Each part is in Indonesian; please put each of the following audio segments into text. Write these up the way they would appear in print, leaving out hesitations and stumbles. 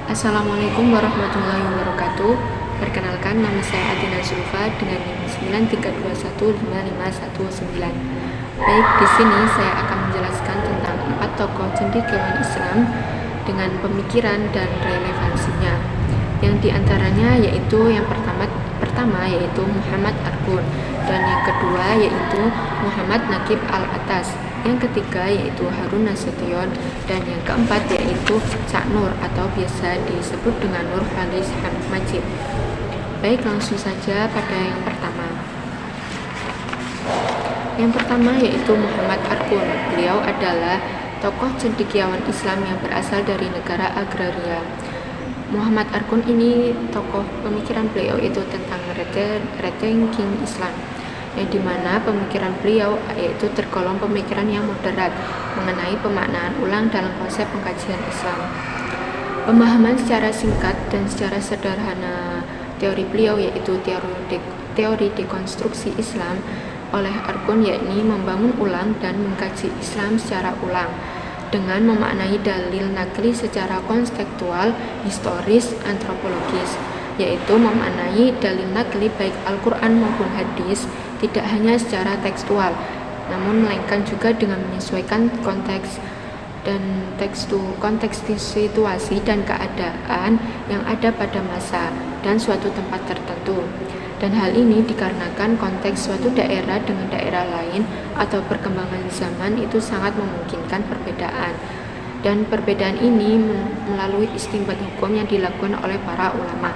Assalamualaikum warahmatullahi wabarakatuh. Perkenalkan, nama saya Atina Zulfa dengan NIM 932155119. Baik, di sini saya akan menjelaskan tentang 4 tokoh cendekiawan Islam dengan pemikiran dan relevansinya. Yang diantaranya yaitu yang pertama yaitu Muhammad Argun, dan yang kedua yaitu Muhammad Naqib Al-Atas, yang ketiga yaitu Harun Nasution, dan yang keempat yaitu Cak Nur atau biasa disebut dengan Nur Khalis Hamid Majid. Baik, langsung saja pada yang pertama. Yang pertama yaitu Muhammad Argun. Beliau adalah tokoh cendekiawan Islam yang berasal dari negara agraria. Muhammad Argun ini tokoh pemikiran beliau itu tentang rethinking Islam, yang dimana pemikiran beliau yaitu tergolong pemikiran yang moderat mengenai pemaknaan ulang dalam konsep pengkajian Islam. Pemahaman secara singkat dan secara sederhana teori beliau yaitu teori dekonstruksi Islam oleh Argun, yakni membangun ulang dan mengkaji Islam secara ulang dengan memaknai dalil nakli secara konstekstual, historis, antropologis, yaitu memaknai dalil nakli baik Al-Quran maupun hadis tidak hanya secara tekstual, namun melainkan juga dengan menyesuaikan konteks situasi dan keadaan yang ada pada masa dan suatu tempat tertentu. Dan hal ini dikarenakan konteks suatu daerah dengan daerah lain atau perkembangan zaman itu sangat memungkinkan perbedaan. Dan perbedaan ini melalui istinbat hukum yang dilakukan oleh para ulama.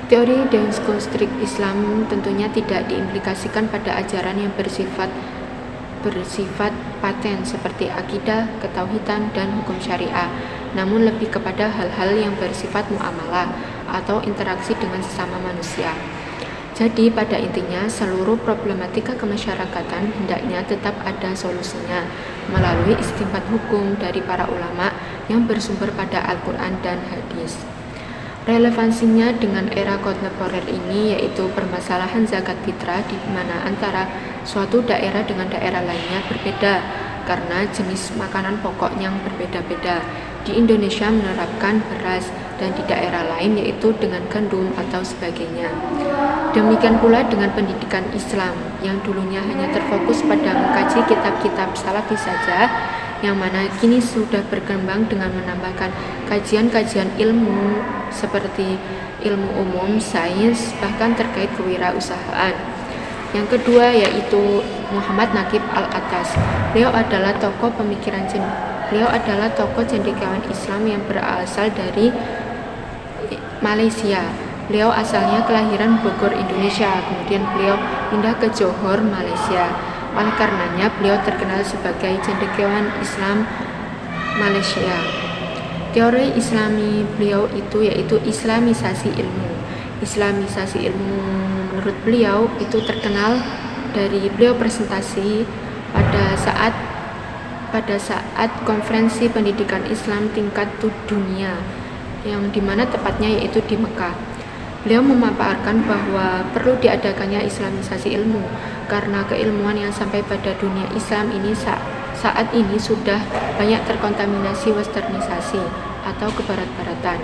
Teori dekonstruksi Islam tentunya tidak diimplikasikan pada ajaran yang bersifat paten seperti akidah, ketauhidan, dan hukum syariah, namun lebih kepada hal-hal yang bersifat muamalah atau interaksi dengan sesama manusia. Jadi pada intinya seluruh problematika kemasyarakatan hendaknya tetap ada solusinya melalui istinbat hukum dari para ulama yang bersumber pada Al-Quran dan hadis. Relevansinya dengan era kontemporer ini yaitu permasalahan zakat fitrah, di mana antara suatu daerah dengan daerah lainnya berbeda karena jenis makanan pokok yang berbeda-beda. Di Indonesia menerapkan beras dan di daerah lain yaitu dengan gandum atau sebagainya. Demikian pula dengan pendidikan Islam yang dulunya hanya terfokus pada mengkaji kitab-kitab salafi saja, yang mana kini sudah berkembang dengan menambahkan kajian-kajian ilmu seperti ilmu umum, sains, bahkan terkait kewirausahaan. Yang kedua yaitu Muhammad Naqib Al-Atas. Beliau adalah tokoh cendekiawan Islam yang berasal dari Malaysia. Beliau asalnya kelahiran Bogor, Indonesia, kemudian beliau pindah ke Johor, Malaysia. Oleh karenanya beliau terkenal sebagai cendekiawan Islam Malaysia. Teori Islami beliau itu yaitu Islamisasi ilmu. Islamisasi ilmu menurut beliau itu terkenal dari beliau presentasi pada saat konferensi pendidikan Islam tingkat dunia, yang dimana tepatnya yaitu di Mekah. Beliau memaparkan bahwa perlu diadakannya islamisasi ilmu karena keilmuan yang sampai pada dunia Islam ini saat ini sudah banyak terkontaminasi westernisasi atau kebarat-baratan.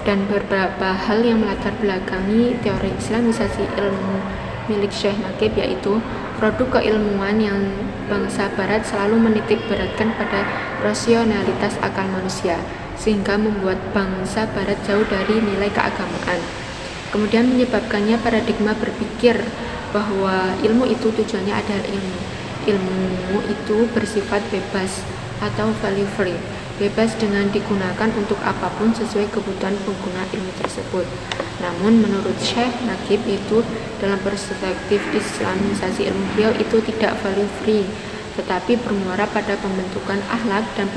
Dan beberapa hal yang melatar belakangi teori islamisasi ilmu milik Syekh Naqib yaitu produk keilmuan yang bangsa barat selalu menitik beratkan pada rasionalitas akal manusia, sehingga membuat bangsa barat jauh dari nilai keagamaan. Kemudian menyebabkannya paradigma berpikir bahwa ilmu itu tujuannya adalah ilmu. Ilmu itu bersifat bebas atau value free, bebas dengan digunakan untuk apapun sesuai kebutuhan pengguna ilmu tersebut. Namun menurut Syekh Naqib itu dalam perspektif islamisasi ilmu beliau itu tidak value free, tetapi bermuara pada pembentukan akhlak dan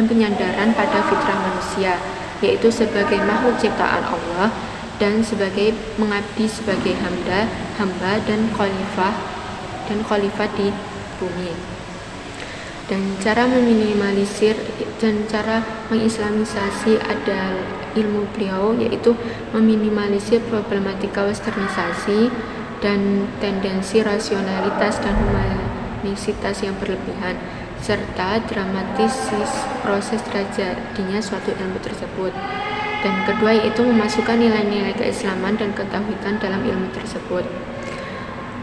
penyandaran pada fitrah manusia, yaitu sebagai makhluk ciptaan Allah dan sebagai mengabdi sebagai hamba dan khalifah di bumi. Dan cara mengislamisasi ada ilmu beliau yaitu meminimalisir problematika westernisasi dan tendensi rasionalitas dan humanisitas yang berlebihan, serta dramatis proses terjadinya suatu ilmu tersebut. Dan kedua yaitu memasukkan nilai-nilai keislaman dan ketauhidan dalam ilmu tersebut.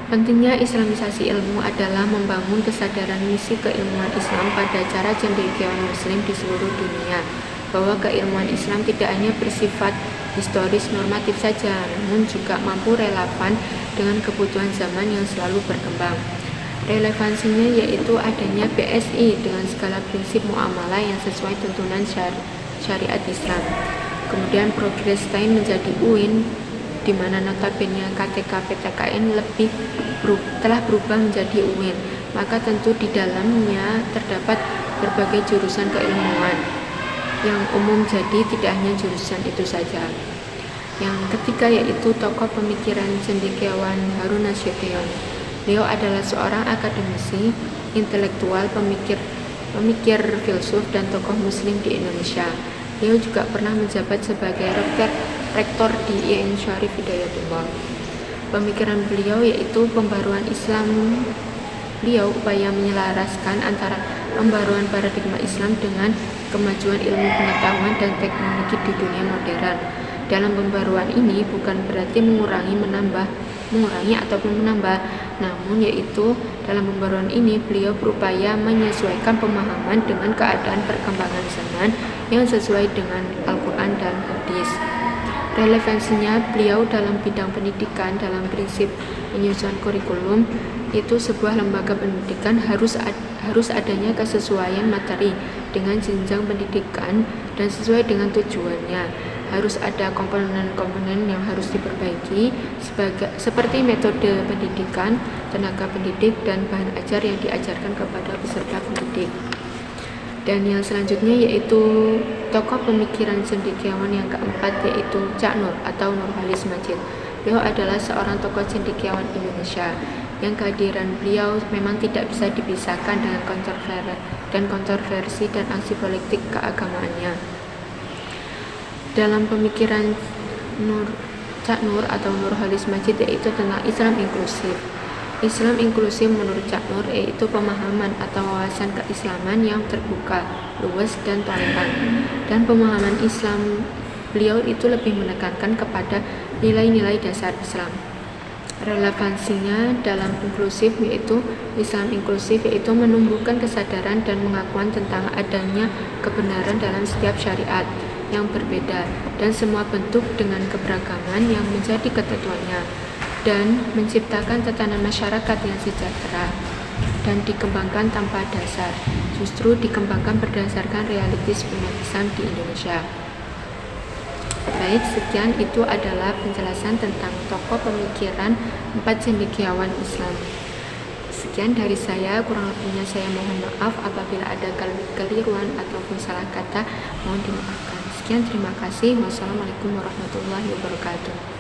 Pentingnya islamisasi ilmu adalah membangun kesadaran misi keilmuan Islam pada cara cendekiawan muslim di seluruh dunia, bahwa keilmuan Islam tidak hanya bersifat historis normatif saja, namun juga mampu relevan dengan kebutuhan zaman yang selalu berkembang. Relevansinya yaitu adanya BSI dengan segala prinsip muamalah yang sesuai tuntunan syariat Islam. Kemudian Progress Time menjadi UIN, di mana notabene KTK PTKN telah berubah menjadi UIN, maka tentu di dalamnya terdapat berbagai jurusan keilmuan yang umum, jadi tidak hanya jurusan itu saja. Yang ketiga yaitu tokoh pemikiran cendekiawan Harun Nasution. Beliau adalah seorang akademisi, intelektual, pemikir filsuf dan tokoh muslim di Indonesia. Beliau juga pernah menjabat sebagai rektor di IAIN Syarif Hidayatullah. Pemikiran beliau yaitu pembaruan Islam. Beliau upaya menyelaraskan antara pembaruan paradigma Islam dengan kemajuan ilmu pengetahuan dan teknologi di dunia modern. Dalam pembaruan ini bukan berarti mengurangi ataupun menambah, namun yaitu dalam pembaruan ini beliau berupaya menyesuaikan pemahaman dengan keadaan perkembangan zaman yang sesuai dengan Al-Quran dan Hadis. Relevansinya beliau dalam bidang pendidikan dalam prinsip penyusunan kurikulum itu sebuah lembaga pendidikan harus adanya kesesuaian materi dengan jenjang pendidikan dan sesuai dengan tujuannya. Harus ada komponen-komponen yang harus diperbaiki seperti metode pendidikan, tenaga pendidik, dan bahan ajar yang diajarkan kepada peserta pendidik. Dan yang selanjutnya yaitu tokoh pemikiran cendekiawan yang keempat yaitu Cak Nur atau Nurholis Majid. Beliau adalah seorang tokoh cendekiawan Indonesia yang kehadiran beliau memang tidak bisa dipisahkan dengan kontroversi dan aksi politik keagamaannya. Dalam pemikiran Cak Nur atau Nurholis Majid yaitu tentang Islam inklusif. Islam inklusif menurut Cak Nur yaitu pemahaman atau wawasan keislaman yang terbuka, luas, dan toleran. Dan pemahaman Islam beliau itu lebih menekankan kepada nilai-nilai dasar Islam. Relevansinya dalam inklusif yaitu Islam inklusif yaitu menumbuhkan kesadaran dan pengakuan tentang adanya kebenaran dalam setiap syariat yang berbeda dan semua bentuk dengan keberagaman yang menjadi ketentuannya, dan menciptakan tatanan masyarakat yang sejahtera dan dikembangkan tanpa dasar, justru dikembangkan berdasarkan realitas umat Islam di Indonesia. Baik, sekian itu adalah penjelasan tentang tokoh pemikiran 4 cendekiawan Islam. Sekian dari saya, kurang lebihnya saya mohon maaf apabila ada keliruan ataupun salah kata, mohon dimaafkan. Sekian, terima kasih. Wassalamualaikum warahmatullahi wabarakatuh.